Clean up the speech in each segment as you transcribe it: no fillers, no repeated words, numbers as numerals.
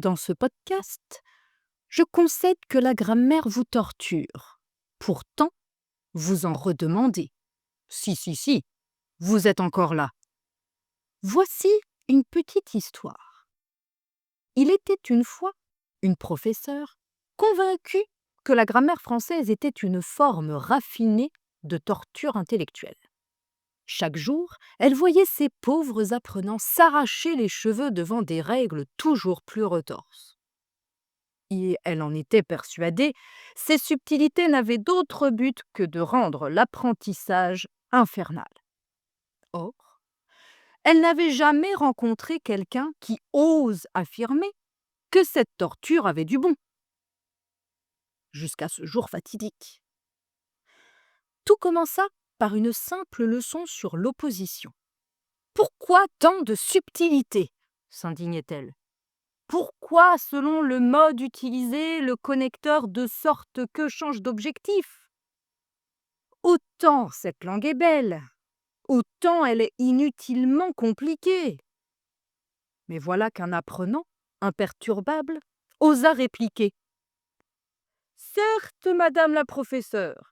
Dans ce podcast, je concède que la grammaire vous torture. Pourtant, vous en redemandez. Si, vous êtes encore là. Voici une petite histoire. Il était une fois une professeure convaincue que la grammaire française était une forme raffinée de torture intellectuelle. Chaque jour, elle voyait ses pauvres apprenants s'arracher les cheveux devant des règles toujours plus retorses. Et elle en était persuadée, ces subtilités n'avaient d'autre but que de rendre l'apprentissage infernal. Or, elle n'avait jamais rencontré quelqu'un qui ose affirmer que cette torture avait du bon. Jusqu'à ce jour fatidique. Tout commença par une simple leçon sur l'opposition. « Pourquoi tant de subtilité ?» s'indignait-elle. « Pourquoi, selon le mode utilisé, le connecteur de sorte que change d'objectif ? Autant cette langue est belle, autant elle est inutilement compliquée. » Mais voilà qu'un apprenant, imperturbable, osa répliquer. « Certes, madame la professeure,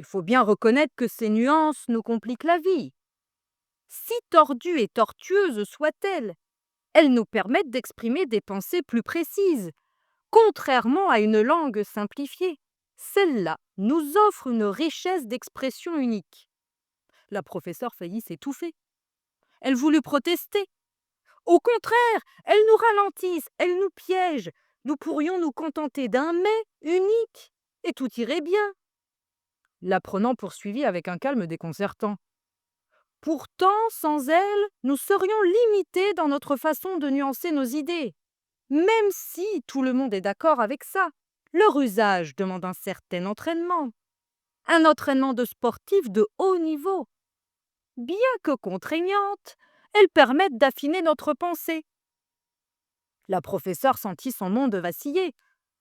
il faut bien reconnaître que ces nuances nous compliquent la vie. Si tordues et tortueuses soient-elles, elles nous permettent d'exprimer des pensées plus précises, contrairement à une langue simplifiée. Celle-là nous offre une richesse d'expression unique. » La professeure faillit s'étouffer. Elle voulut protester. « Au contraire, elles nous ralentissent, elles nous piègent. Nous pourrions nous contenter d'un mais unique, et tout irait bien. » L'apprenant poursuivit avec un calme déconcertant. « Pourtant, sans elles, nous serions limités dans notre façon de nuancer nos idées. Même si tout le monde est d'accord avec ça, leur usage demande un certain entraînement. Un entraînement de sportif de haut niveau. Bien que contraignantes, elles permettent d'affiner notre pensée. » La professeure sentit son monde vaciller.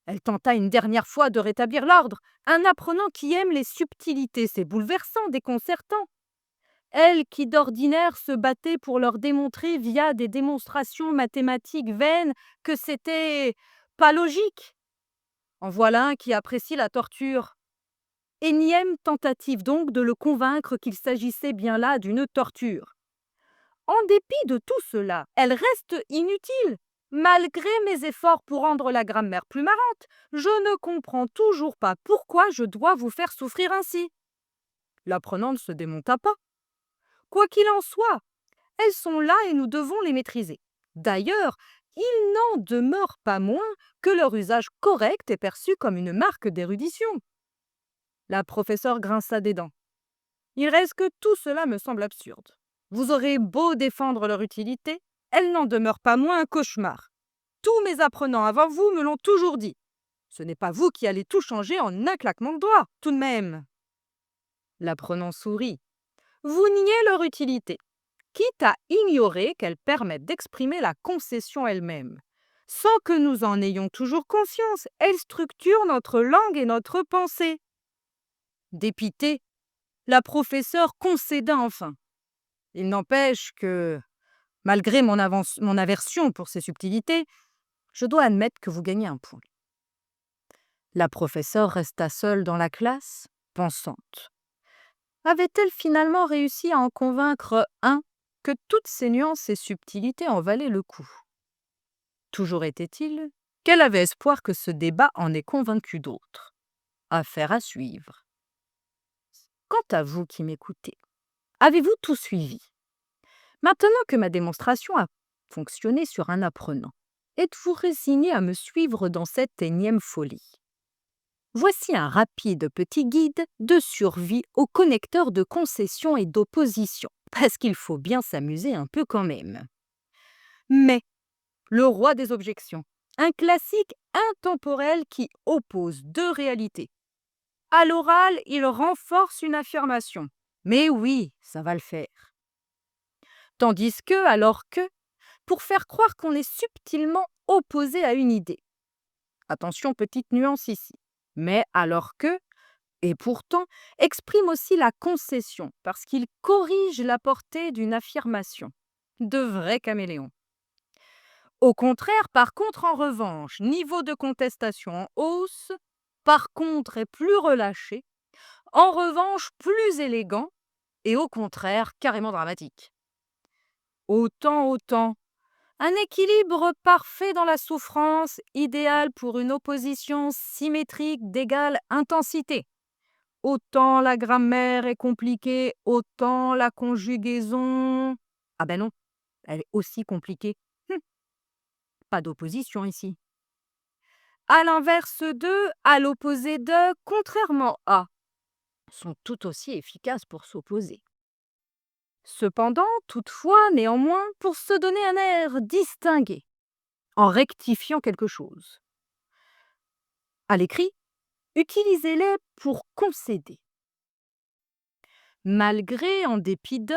Elle tenta une dernière fois de rétablir l'ordre. Un apprenant qui aime les subtilités, c'est bouleversant, déconcertant. Elle qui d'ordinaire se battait pour leur démontrer via des démonstrations mathématiques vaines que c'était pas logique. En voilà un qui apprécie la torture. Énième tentative donc de le convaincre qu'il s'agissait bien là d'une torture. En dépit de tout cela, elle reste inutile. Malgré mes efforts pour rendre la grammaire plus marrante, je ne comprends toujours pas pourquoi je dois vous faire souffrir ainsi. L'apprenant ne se démonta pas. Quoi qu'il en soit, elles sont là et nous devons les maîtriser. D'ailleurs, il n'en demeure pas moins que leur usage correct est perçu comme une marque d'érudition. » La professeure grinça des dents. « Il reste que tout cela me semble absurde. Vous aurez beau défendre leur utilité, elles n'en demeurent pas moins un cauchemar. Tous mes apprenants avant vous me l'ont toujours dit. Ce n'est pas vous qui allez tout changer en un claquement de doigts, tout de même. » L'apprenant sourit. « Vous niez leur utilité, quitte à ignorer qu'elles permettent d'exprimer la concession elle-même. Sans que nous en ayons toujours conscience, elles structurent notre langue et notre pensée. » Dépitée, la professeure concéda enfin. Il n'empêche que, malgré mon aversion pour ces subtilités, je dois admettre que vous gagnez un point. La professeure resta seule dans la classe, pensante. Avait-elle finalement réussi à en convaincre un que toutes ces nuances et subtilités en valaient le coup? Toujours était-il qu'elle avait espoir que ce débat en ait convaincu d'autres. Affaire à suivre. Quant à vous qui m'écoutez, avez-vous tout suivi? Maintenant que ma démonstration a fonctionné sur un apprenant, êtes-vous résigné à me suivre dans cette énième folie? Voici un rapide petit guide de survie aux connecteurs de concession et d'opposition, parce qu'il faut bien s'amuser un peu quand même. Mais, le roi des objections, un classique intemporel qui oppose deux réalités. À l'oral, il renforce une affirmation. Mais oui, ça va le faire. Tandis que, alors que, pour faire croire qu'on est subtilement opposé à une idée. Attention, petite nuance ici. Mais alors que, et pourtant, exprime aussi la concession, parce qu'il corrige la portée d'une affirmation. De vrais caméléons. Au contraire, par contre, en revanche, niveau de contestation en hausse, par contre est plus relâché, en revanche plus élégant, et au contraire carrément dramatique. Autant, autant. Un équilibre parfait dans la souffrance, idéal pour une opposition symétrique d'égale intensité. Autant la grammaire est compliquée, autant la conjugaison... Ah ben non, elle est aussi compliquée. Pas d'opposition ici. À l'inverse de, à l'opposé de, contrairement à, sont tout aussi efficaces pour s'opposer. Cependant, toutefois, néanmoins, pour se donner un air distingué, en rectifiant quelque chose. À l'écrit, utilisez-les pour concéder. Malgré, en dépit de,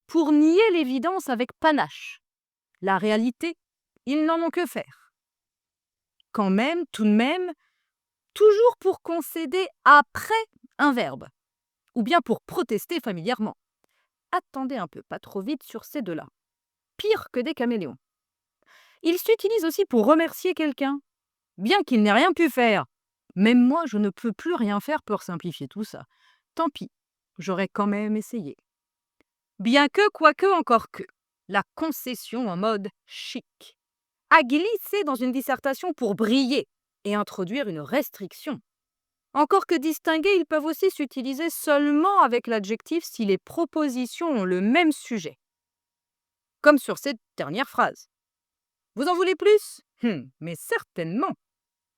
pour nier l'évidence avec panache. La réalité, ils n'en ont que faire. Quand même, tout de même, toujours pour concéder après un verbe, ou bien pour protester familièrement. Attendez un peu, pas trop vite sur ces deux-là. Pire que des caméléons. Ils s'utilisent aussi pour remercier quelqu'un, bien qu'il n'ait rien pu faire. Même moi, je ne peux plus rien faire pour simplifier tout ça. Tant pis, j'aurais quand même essayé. Bien que, quoique, encore que, la concession en mode chic a glissé dans une dissertation pour briller et introduire une restriction. Encore que distingués, ils peuvent aussi s'utiliser seulement avec l'adjectif si les propositions ont le même sujet. Comme sur cette dernière phrase. Vous en voulez plus? Mais certainement.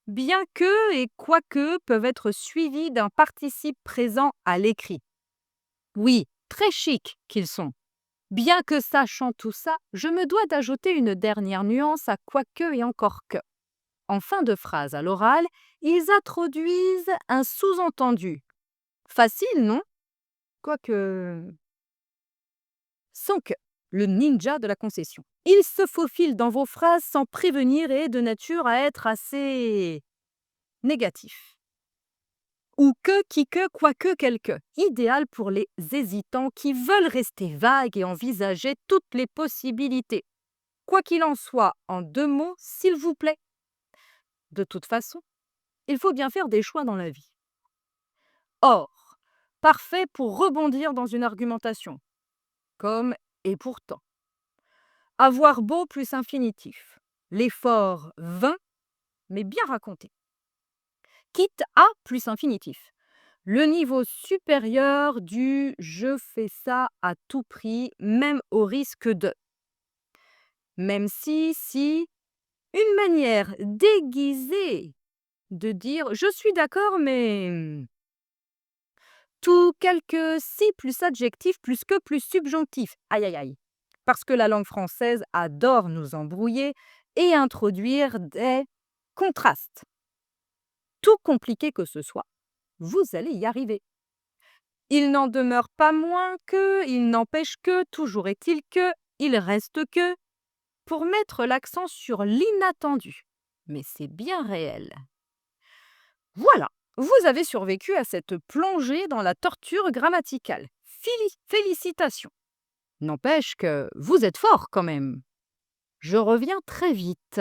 Bien que et quoique peuvent être suivis d'un participe présent à l'écrit. Oui, très chic qu'ils sont. Bien que sachant tout ça, je me dois d'ajouter une dernière nuance à quoique et encore que. En fin de phrase à l'oral, ils introduisent un sous-entendu. Facile, non? Quoique... Sans que, le ninja de la concession. Il se faufile dans vos phrases sans prévenir et est de nature à être assez... négatif. Ou que, qui que, quoique, quelque. Idéal pour les hésitants qui veulent rester vagues et envisager toutes les possibilités. Quoi qu'il en soit, en 2 mots, s'il vous plaît. De toute façon, il faut bien faire des choix dans la vie. Or, parfait pour rebondir dans une argumentation. Comme et pourtant. Avoir beau plus infinitif. L'effort vain, mais bien raconté. Quitte à plus infinitif. Le niveau supérieur du « je fais ça à tout prix, même au risque de ». Même si, une manière déguisée de dire « je suis d'accord, mais… ». Tout quelque si plus adjectif plus que plus subjonctif. Aïe aïe aïe. Parce que la langue française adore nous embrouiller et introduire des contrastes. Tout compliqué que ce soit, vous allez y arriver. Il n'en demeure pas moins que, il n'empêche que, toujours est-il que, il reste que, pour mettre l'accent sur l'inattendu. Mais c'est bien réel. Voilà, vous avez survécu à cette plongée dans la torture grammaticale. Félicitations. N'empêche que vous êtes fort quand même. Je reviens très vite.